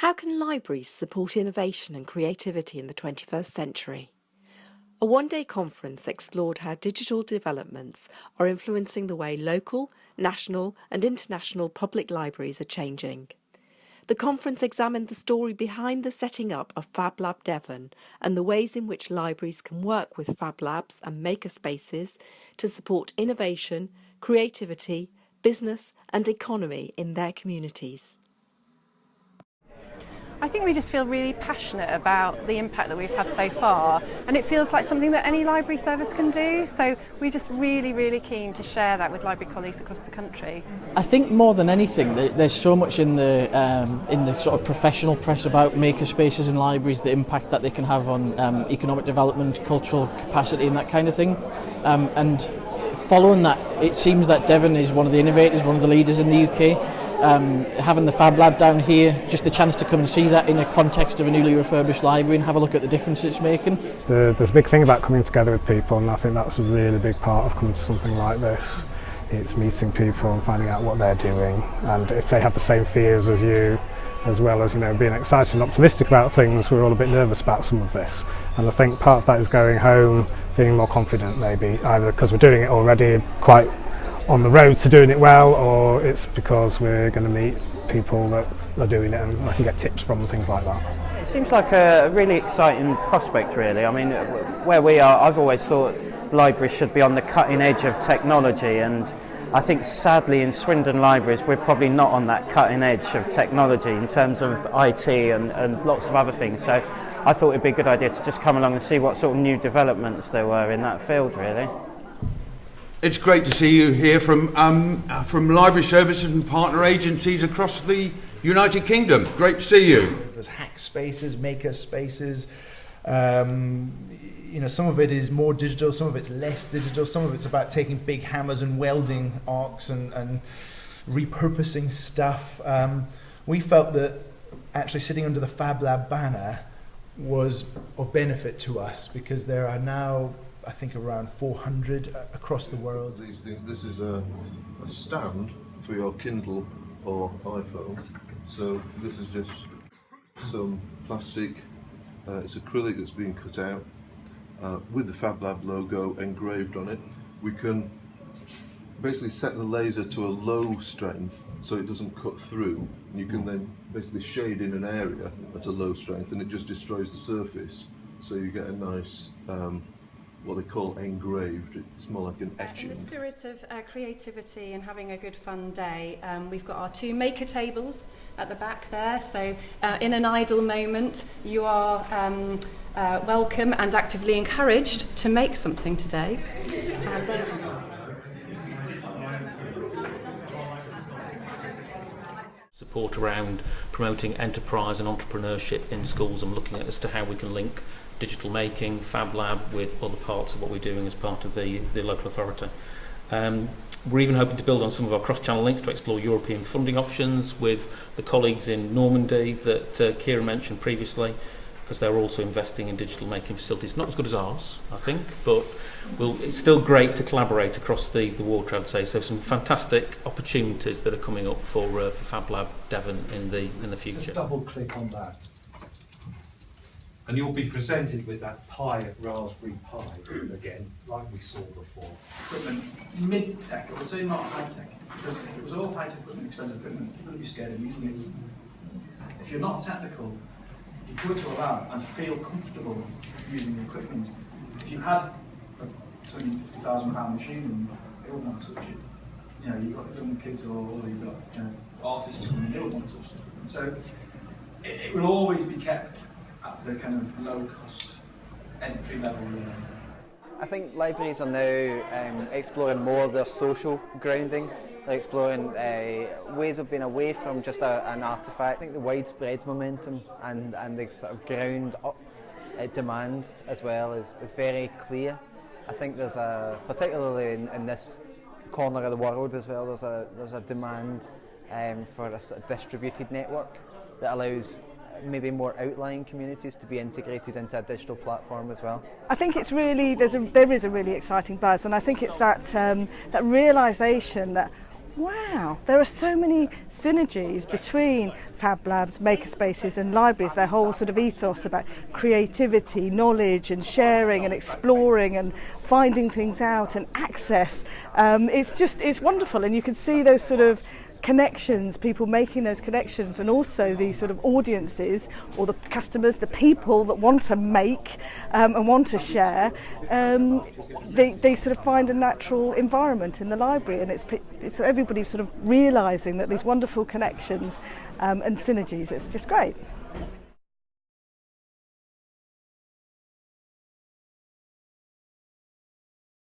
How can libraries support innovation and creativity in the 21st century? A one-day conference explored how digital developments are influencing the way local, national and international public libraries are changing. The conference examined the story behind the setting up of Fab Lab Devon and the ways in which libraries can work with Fab Labs and makerspaces to support innovation, creativity, business and economy in their communities. I think we just feel really passionate about the impact that we've had so far, and it feels like something that any library service can do, so we're just really keen to share that with library colleagues across the country. I think more than anything there's so much in the sort of professional press about makerspaces in libraries, the impact that they can have on economic development, cultural capacity and that kind of thing, and following that it seems that Devon is one of the innovators, one of the leaders in the UK. Having the Fab Lab down here, just the chance to come and see that in a context of a newly refurbished library and have a look at the difference it's making. There's a big thing about coming together with people, and I think that's a really big part of coming to something like this. It's meeting people and finding out what they're doing, and if they have the same fears as you, as well as being excited and optimistic about things, we're all a bit nervous about some of this. And I think part of that is going home feeling more confident, maybe either because we're doing it already quite on the road to doing it well, or it's because we're going to meet people that are doing it and I can get tips from and things like that. It seems like a really exciting prospect, really. I mean, where we are, I've always thought libraries should be on the cutting edge of technology, and I think sadly in Swindon libraries we're probably not on that cutting edge of technology in terms of IT and lots of other things. So I thought it'd be a good idea to just come along and see what sort of new developments there were in that field, really. It's great to see you here from library services and partner agencies across the United Kingdom. Great to see you. There's hack spaces, maker spaces. Some of it is more digital, some of it's less digital, some of it's about taking big hammers and welding arcs and repurposing stuff. We felt that actually sitting under the Fab Lab banner was of benefit to us because there are now, I think, around 400 across the world. These things. This is a stand for your Kindle or iPhone. So this is just some plastic. It's acrylic that's been cut out with the Fab Lab logo engraved on it. We can basically set the laser to a low strength so it doesn't cut through. And you can then basically shade in an area at a low strength, and it just destroys the surface. So you get a nice what they call engraved. It's more like an etching. In the spirit of creativity and having a good fun day, we've got our two maker tables at the back there, so in an idle moment you are welcome and actively encouraged to make something today. Support around promoting enterprise and entrepreneurship in schools and looking at as to how we can link digital making, Fab Lab with other parts of what we're doing as part of the local authority. We're even hoping to build on some of our cross-channel links to explore European funding options with the colleagues in Normandy that Kira mentioned previously, because they're also investing in digital making facilities, not as good as ours, I think, but it's still great to collaborate across the water, I'd say. So some fantastic opportunities that are coming up for Fab Lab Devon in the future. Just double click on that. And you'll be presented with that Raspberry Pi again, like we saw before. Equipment, mid-tech, I would say not high-tech, because if it was all high-tech equipment, expensive equipment, people would be scared of using it. If you're not technical, you go to a lab and feel comfortable using the equipment. If you had a £250,000 machine and they wouldn't want to touch it, you've got young kids or you've got artists and they don't want to touch it. So it will always be kept at the kind of low-cost entry level. I think libraries are now exploring more of their social grounding. They're exploring ways of being away from just an artefact. I think the widespread momentum and the sort of ground up demand as well is very clear. I think there's particularly in this corner of the world as well, there's a demand for a sort of distributed network that allows maybe more outlying communities to be integrated into a digital platform as well. I think it's really there is a really exciting buzz, and I think it's that realisation that wow, there are so many synergies between Fab Labs, makerspaces and libraries. Their whole sort of ethos about creativity, knowledge and sharing and exploring and finding things out and access. It's wonderful, and you can see those sort of connections, people making those connections, and also the sort of audiences or the customers, the people that want to make and want to share, they sort of find a natural environment in the library, and it's everybody sort of realising that these wonderful connections and synergies. It's just great.